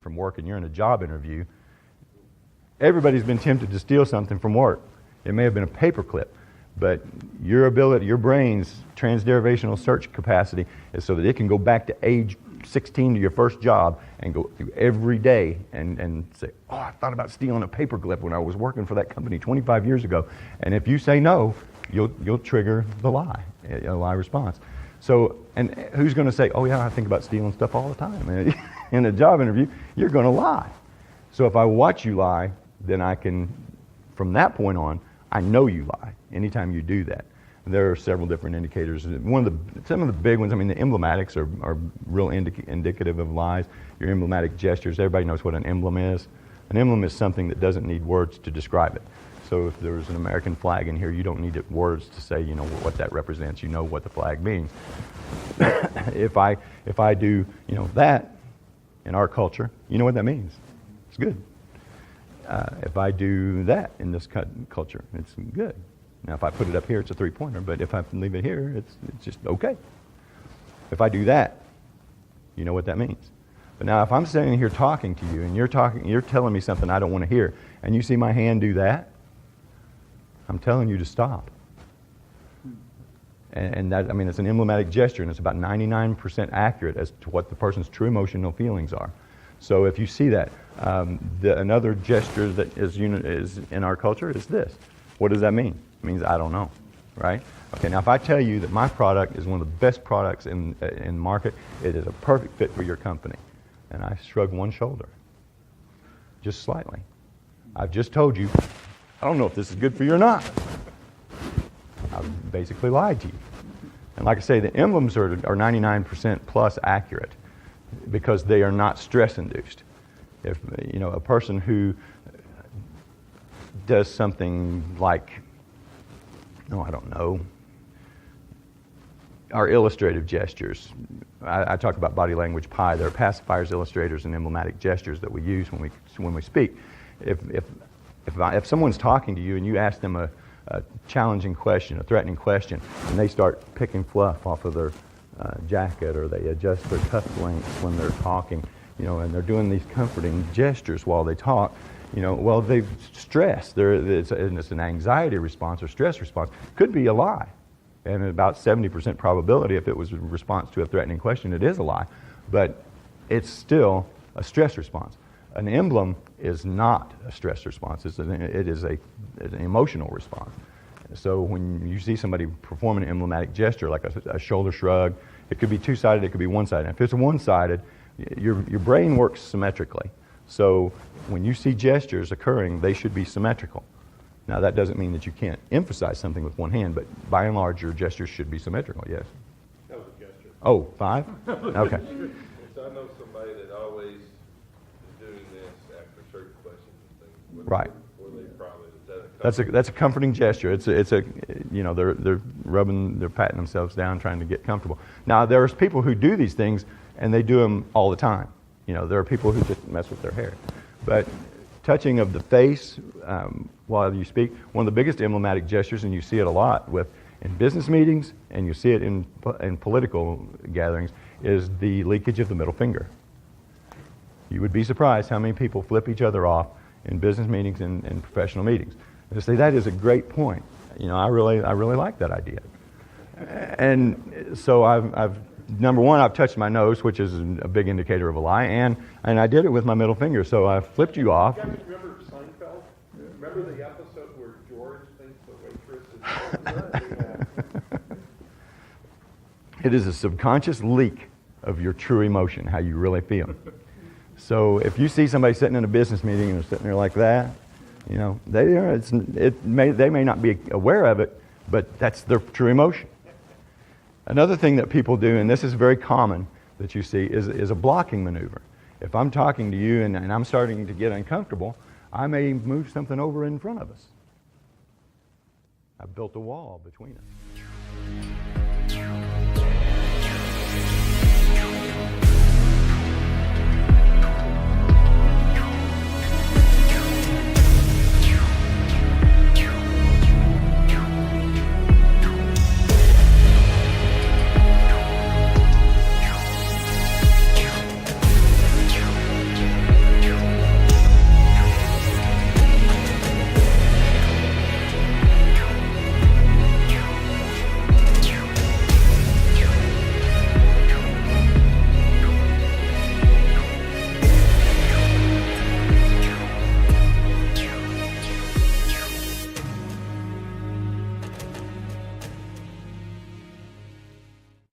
from work and you're in a job interview, everybody's been tempted to steal something from work. It may have been a paperclip, but your ability, your brain's transderivational search capacity is so that it can go back to age 16 to your first job and go through every day and say, oh, I thought about stealing a paperclip when I was working for that company 25 years ago. And if you say no, you'll trigger the lie, a lie response. So, and who's going to say, oh yeah, I think about stealing stuff all the time. And in a job interview, you're going to lie. So if I watch you lie, then I can, from that point on, I know you lie anytime you do that. There are several different indicators. Some of the big ones, I mean, the emblematics are real indicative of lies. Your emblematic gestures, everybody knows what an emblem is. An emblem is something that doesn't need words to describe it. So if there's an American flag in here, you don't need words to say, you know, what that represents. You know what the flag means. If I do, you know, that in our culture, you know what that means. It's good. If I do that in this culture, it's good. Now, if I put it up here, it's a three-pointer, but if I leave it here, it's just okay. If I do that, you know what that means. But now, if I'm sitting here talking to you, and you're telling me something I don't want to hear, and you see my hand do that, I'm telling you to stop. And that, I mean, it's an emblematic gesture, and it's about 99% accurate as to what the person's true emotional feelings are. So if you see that, another gesture that is in our culture is this. What does that mean? It means I don't know, right? Okay, now if I tell you that my product is one of the best products in market, it is a perfect fit for your company, and I shrug one shoulder, just slightly. I've just told you, I don't know if this is good for you or not. I've basically lied to you. And like I say, the emblems are 99% plus accurate because they are not stress-induced. If, you know, a person who does something like, I don't know, our illustrative gestures. I talk about body language pie. There are pacifiers, illustrators, and emblematic gestures that we use when we speak. If someone's talking to you and you ask them a challenging question, a threatening question, and they start picking fluff off of their jacket, or they adjust their cuff lengths when they're talking, you know, and they're doing these comforting gestures while they talk, you know, well, they've stressed. It's an anxiety response or stress response. Could be a lie. And about 70% probability, if it was a response to a threatening question, it is a lie. But it's still a stress response. An emblem is not a stress response. It is an emotional response. So when you see somebody perform an emblematic gesture, like a shoulder shrug, it could be two-sided, it could be one-sided. If it's one-sided, your brain works symmetrically. So when you see gestures occurring, they should be symmetrical. Now that doesn't mean that you can't emphasize something with one hand, but by and large your gestures should be symmetrical, yes? That was a gesture. Oh, 5? Okay. So I know somebody that always is doing this after certain questions and things. Right. Where they probably, that's a comforting gesture. It's a you know, they're patting themselves down, trying to get comfortable. Now there's people who do these things and they do them all the time. You know, there are people who just mess with their hair. But touching of the face while you speak, one of the biggest emblematic gestures, and you see it a lot in business meetings, and you see it in political gatherings, is the leakage of the middle finger. You would be surprised how many people flip each other off in business meetings and professional meetings. And say that is a great point. You know, I really like that idea. And so I've number one, I've touched my nose, which is a big indicator of a lie, and I did it with my middle finger, so I flipped you off. You guys remember Seinfeld? Remember the episode where George thinks the waitress is... It is a subconscious leak of your true emotion, how you really feel. So if you see somebody sitting in a business meeting and they're sitting there like that, you know, they may not be aware of it, but that's their true emotion. Another thing that people do, and this is very common that you see, is a blocking maneuver. If I'm talking to you and I'm starting to get uncomfortable, I may move something over in front of us. I've built a wall between us.